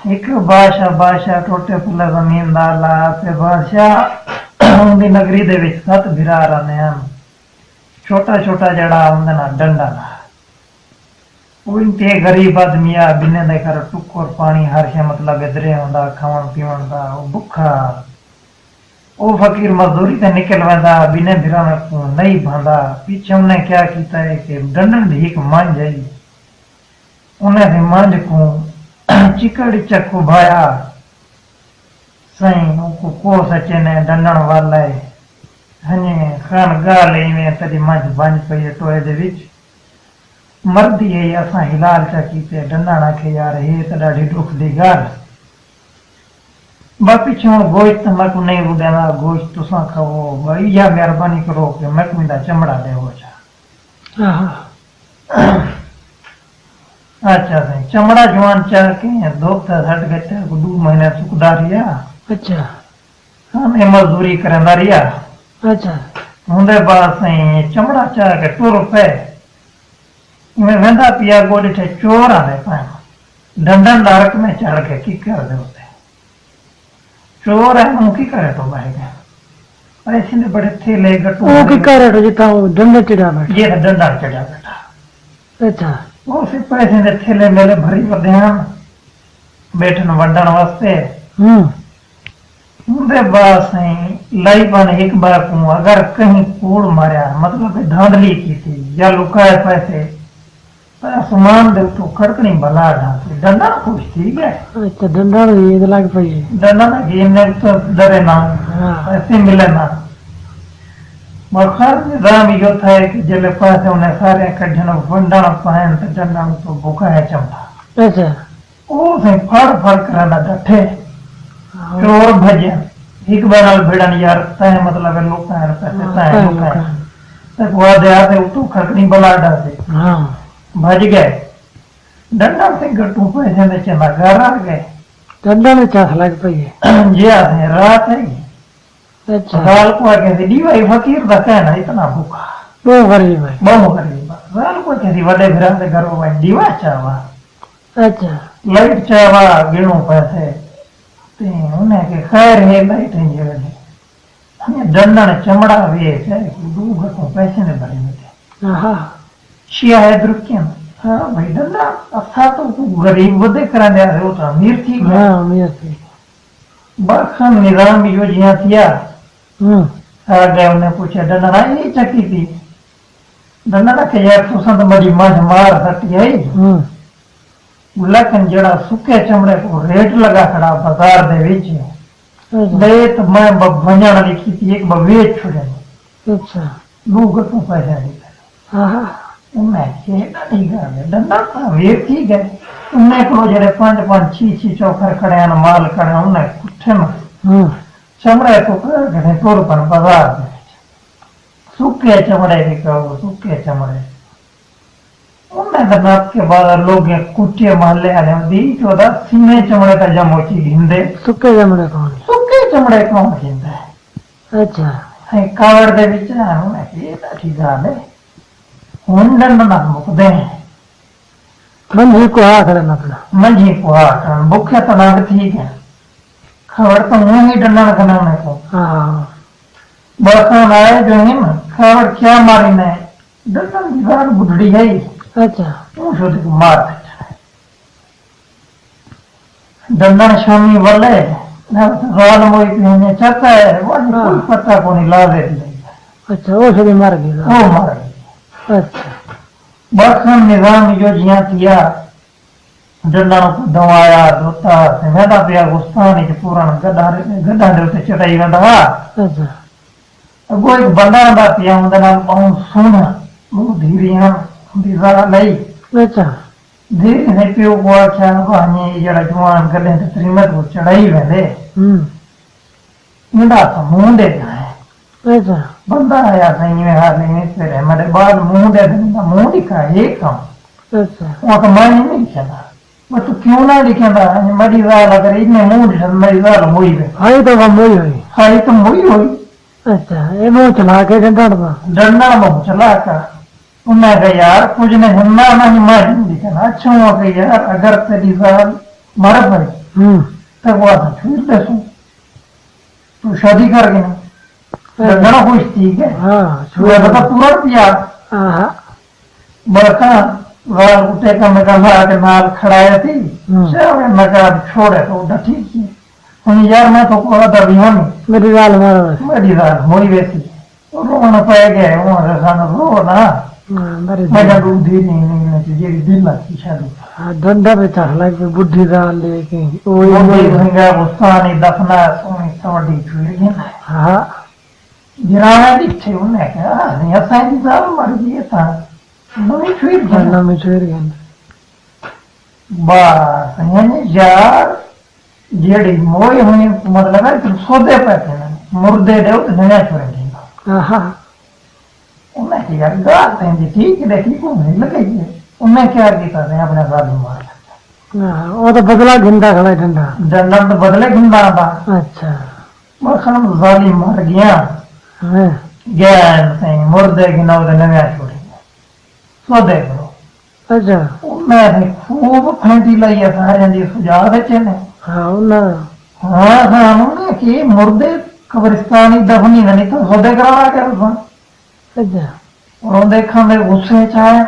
एक बादशाह बादशाह टोटे फुल्ला जमीन दा ला ते बादशाह उनकी नगरी दे विच 7 भिरा रहने हैं। छोटा छोटा जड़ा उनका ना डंडा ला उनके गरीब आदमी आ बिने दे घर टुक्कर पानी हर शे मतलब इधरे होंदा खावन पीवन दा वो भुखा वो फकीर मजदूरी ते निकल वेंदा बिने भिरा में नहीं भांदा। पीछे उन्हें क्या कीता है कि डंडन दी एक मांझ आई उन्हें से मांझ को चिकड़ी चक्कू भाया सही को सचे ने डंडन वाला है हने खान गाले में तरी मांझ बंज पई टोए दे विच मर्दी है असा हिलाल चा कीते डंडा ना के यार हे त डाढी दुख दी गाल बापी छोड़ गोश्त मक नहीं उड़ेना गोश्त तुसा खाओ भाई या मेहरबानी करो कि मक मिंदा चमड़ा दे हो जा। अच्छा सही चमड़ा जवान चाह के दोस्त हट गए 2 महीने सुखदा रिया। अच्छा हम मजदूरी करंदा रिया। अच्छा हुंदे बाद सही चमड़ा चाह के टुर पे मैं वेंदा पिया गोडे थे चोर आवे पाए डंडन डारक में चढ़ के की कर दे होते चोर है वो की करे तो भाई का ऐसे ने बड़े थेले गट्टू वो की करे तो जिता वो डंडा चढ़ा बैठा ये डंडा चढ़ा बैठा। अच्छा वो से पैसे ने थेले मेले भरी कर ध्यान बैठन वंडन वास्ते उनके बाद सही लाई बन एक बार को अगर कहीं कूड़ मारा मतलब धांधली की थी या लुकाए पैसे आसमान दे तो खड़कनी भला ढांसी डंडा खुश ठीक है। अच्छा डंडा ये लग पई डंडा ना गेम ने तो डरे ना ऐसे मिले ना मखर निजाम यो था कि जले पास उन्हें सारे कढन वंडन पान तो डंडा तो भूखा है चमड़ा। अच्छा ओ से फड़ करना डठे चोर भजे एक बार भिड़न यार तय मतलब लोग है पैसे तय लोग है तक वो दे आते तो खड़कनी भला ढांसी हां भज गए डंडा से गट्टू पैसे में चला घर आ गए डंडा में चाह लग पई जी है रात है। अच्छा राल को आगे से दीवाई फकीर दा कहना इतना भूखा बहुत गरीब राल को कैसी बड़े घरा से घर में दीवा चावा। अच्छा लाइट चावा गिनो पैसे ते उन्हें के खैर है लाइट है ये वाली डंडा ने चमड़ा वे है 2 घटों पैसे ने भरे में हां शिया है द्रुकियन हाँ भाई डंडा असा तो गरीब वदे करा दे रहे हो तो अमीर थी हाँ अमीर थी बखन निजाम योजना थिया आ गए उन्हें पूछा डंडा ना ये चकी थी डंडा ना के यार तुसा तो बड़ी मज मार सकती है लेकिन जड़ा सूखे चमड़े को रेट लगा खड़ा बाजार दे विच दे तो मैं भंजाना लिखी थी एक बेच छोड़े। अच्छा 2 घटों पैसे निकले हाँ उन्हें खेड़ा नहीं गए डंडा था वे ठीक है उन्हें को जरे 5 6 चौकर खड़े हैं माल खड़े उन्हें कुठे में चमड़े तो घने तौर पर बाजार में सूखे चमड़े भी कहो सूखे चमड़े उन्हें दनात के बाद लोग कुटिया महल्ले आने दी जो दा सीने चमड़े का जमोची गिंदे सूखे चमड़े कौन गिंदे। अच्छा है कावड़ दे विच उन्हें खेड़ा ठीक है हुंडन ना मुकदे मंझी को हाथ करना पड़ा मंझी को हाथ भूखे तो ना ठीक है खबर तो मुंह ही डंडा ना करना है को हां बरखा आए जो है ना खबर क्या मारी ने डंडा की गाड़ बुढ़ड़ी है। अच्छा वो जो को मार डंडा शामी वाले ना राल मोई पीने चाहता है वो कोई पता को नहीं ला दे। अच्छा वो से मार गया वो मार गया। अच्छा बखन निजाम जो जिया थिया डंडा को दवाया दोता से मेदा पिया गुस्तानी के पूरा गड्ढा दे उते चढ़ाई वेंदा। अच्छा वो एक बंदा दा पिया उनदा नाम बहुत सोना वो धीरियां दीवारा लई। अच्छा धीरे से पियो को आख्या भाने जड़ा जवान गड्ढे ते त्रिमत को चढ़ाई वेंदे मुंडा तो मुंह दे है। अच्छा बंदा आया सही में हाथ में फिर हमारे बाद मुंह दे देना मुंह दिखा एक काम। अच्छा वो तो मैं नहीं लिखा मैं तो क्यों ना लिखा मरी वाल अगर इतने मुंह दिखा मरी वाल मोई है हाई तो मोई हुई हाई तो मोई हुई। अच्छा ये मुंह चला के डंडा मुंह चला का उन्हें कहा यार कुछ ने हिम्मा नहीं मैं लिखा अच्छा हुआ कि यार अगर तेरी वाल मर पड़ी तब वो आता छूट दे सू तू शादी कर गया डंडा खुश ठीक है मैं बता पूरा पिया बड़का वाल उठे का मैं कहा के नाल खड़ाया थी सब मैं कहा छोड़े तो उधर ठीक है हम यार मैं तो को अदर भी हम मेरी गाल मोरी वैसी रोना पाया गया वो रसान रो ना मैं बुद्धि नहीं ये दिल की शादी डंडा पे चढ़ला के बुद्धि डाल लेके वो भंगा गुस्सा नहीं दफना सोनी सवड़ी छुई गया हां गिराना दिखे उन्हें क्या नहीं असाई दी साल मर गई था नवी छुई गया बस यानी यार जेड़ी मोई हुई मतलब है कि सोदे पे मुर्दे दे तो नया छोड़ेंगे हां उन्हें क्या गाल देंगे ठीक है देखी को नहीं लगेगी उन्हें क्या किया था अपने साथ मार वो तो बदला घिंदा खड़ा डंडा तो बदले घिंदा था अच्छा मखन जालिम मर गया गैन से मुर्दे गिना उधर नया छोड़ेंगे सोदे करो अच्छा उन्हें खूब फेंटी लाई है सारे दी सुझाव देते ने हाँ उन्हें कि मुर्दे कब्रिस्तानी दफनी नहीं तो सोदे करा के उसमें अच्छा और देखा मैं गुस्से चाहे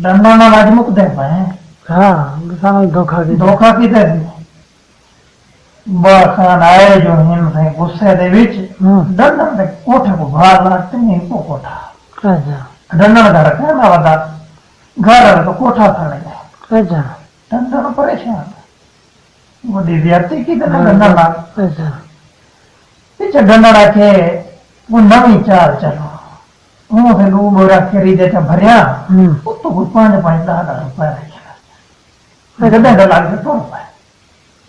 डंडा ना आज मुक दे पाए हाँ धोखा की दे बाखान आए जो हिन से गुस्से दे विच डंडा दे कोठे को बाहर लाते नहीं को कोठा अच्छा डंडा घर का ना बता घर तो कोठा खड़ गया अच्छा डंडा ना परेशान वो दिव्याती की डंडा ला अच्छा पीछे डंडा रखे वो नवी चाल चलो वो फिर वो बोरा केरी देता भरिया वो तो कुछ 5-5 रुपए रखे गद्दे लाग के तो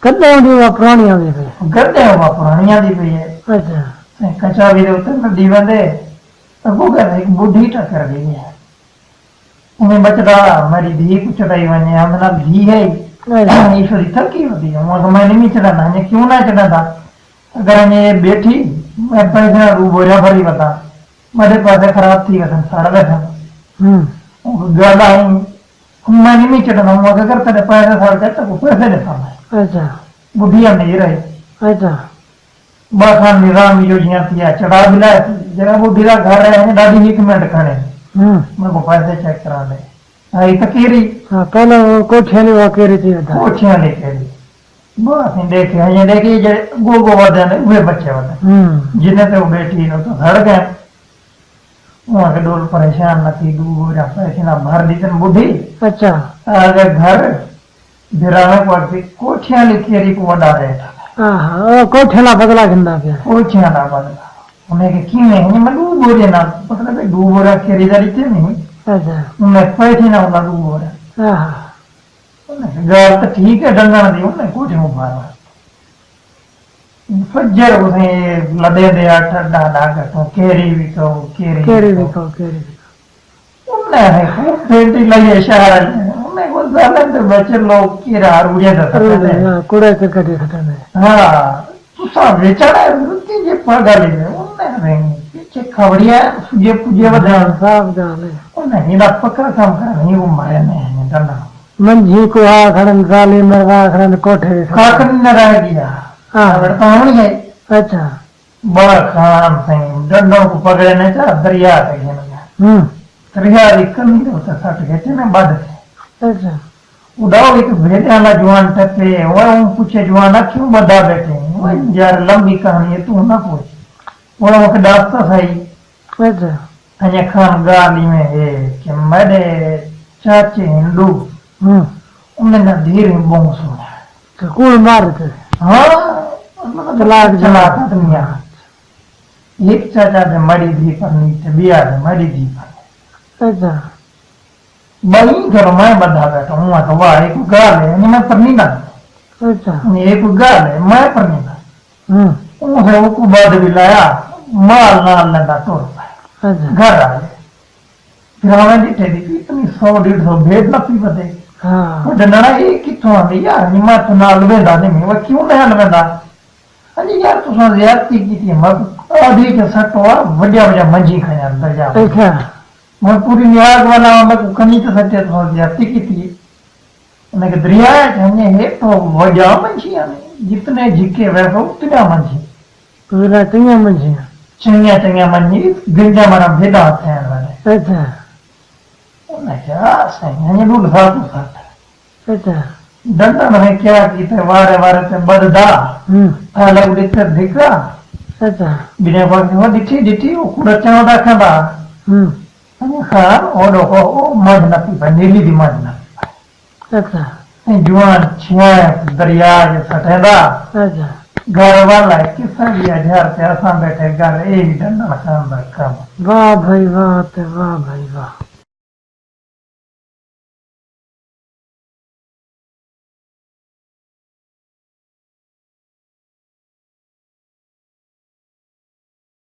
गद्दे दी पुरानियां दी पे गद्दे वो पुरानियां दी पे अच्छा कच्चा भी उतर दीवा दे तो वो कर एक बुढ़ी टक्कर गई है उन्हें बचड़ा मेरी धी को चढ़ाई वने हमना धी है ईश्वरी थकी होती है वो मैं नहीं चढ़ाना है क्यों ना चढ़ाता अगर मैं बैठी मैं पैसा रू बोरा भरी बता मेरे पैसे खराब थी कसम सारा बैठा ज्यादा ही मैं नहीं चढ़ना हूँ अगर तेरे पैसे सार के तो पैसे देता मैं अच्छा बुढ़िया नहीं रही अच्छा बाखान निजाम योजना थी चढ़ा दिला जरा बुढ़ी का घर है दादी 1 मिनट खड़े मेरे को पैसे चेक करा दे आई तो केरी पहले कोठिया नहीं वो केरी थी कोठिया नहीं केरी बस देखे ये देखिए जे गो वधे वे बच्चे वधे जिन्हें तो बेटी नो तो हड़ गए वहां के डोल परेशान न थी दूर पैसे ना भर दी बुढ़ी अच्छा अगर घर गिराने को कोठिया लिखेरी को वडा देता हां कोठिया बदला गंदा के कोठिया ना बदला उन्हें के की नहीं मैं दू बोरे ना मतलब दू बोरा केरी दारी थे नहीं अच्छा उन्हें पैसे ना उला दू बोरा हां गाल तो ठीक है डंगा दी उन्हें कोठे में मारा फज्जर उन्हें लदे दे ठंडा डागा तो केरी भी को उन्हें है खूब फेंटी लगे शहर उन्हें को ज्यादा तो बच्चे लोग की रार उड़े जाता है कूड़े के कटे खटने हां तू सब बेचारा रुकी जे पगाली में उन्हें नहीं पीछे खबरिया ये पूजे बता साहब जाने उन्हें ना पक्का काम कर नहीं वो मारे नहीं डंडा मंजी को आ खड़न साली मरवा खड़न कोठे काकन न रह गया तावणी है अच्छा बड़ा खान से डंडों को पकड़ने का दरिया से गया दरिया रिकल नहीं होता सट गए ना बद अच्छा उड़ाओ एक भेड़े वाला जवान टपे वो पूछे जवाना क्यों बदा बैठे वो यार लंबी कहानी है तू ना पूछ वो एक दास्ता सही अच्छा अन्य खान गाली में है कि मेरे चाचे हिंदू उन्हें ना धीरे बोंग सुना तो कौन मारते हाँ चला दुनिया एक चाचा ने मरी दी पर नीचे बिया ने मरी दी पर अच्छा बड़ी घर मैं बधा बैठा हूँ तो वाह एक गाल है नहीं मैं पर नहीं ना अच्छा एक गाल है मैं पर नहीं ना उसे वो को बाद भी लाया माल नाल लगा तोड़ पाया घर आए फिर हमें दिखे दी इतनी 100-150 भेड़ न पी बदे वो डंडा एक कितों आंदी यार नहीं मैं तो नाल वेंदा नहीं वो क्यों नहीं वेंदा अजी यार तुसा ज्यादती की थी मग आधी के सटवा बढ़िया मंजी खाया अंदर जा अच्छा मैं पूरी नियाज वाला मैं कनी तो सत्य तो ज्यादती की थी उनके दरिया है हे तो वजा मंझिया ने जितने झिके वैसे उतना मंझी पूरा चंगा मंझिया चंगा चंगा मंझी गंजा मारा भेदा थे वाले अच्छा उन्हें क्या सही है दूर साथ साथ अच्छा डंडा में क्या की थे वारे वारे से बददा अलग दिखते दिखा अच्छा बिना बात वो दिखी दिखी वो कुड़ा चावड़ा खाना हाँ और वो मज न पी नीली दी मज न अच्छा जुआन छिया दरिया जैसा ठहरा अच्छा घर वाला किसा भी 1000 से आसान बैठे घर एक डंडा खान रखा वाह भाई वाह भाई वाह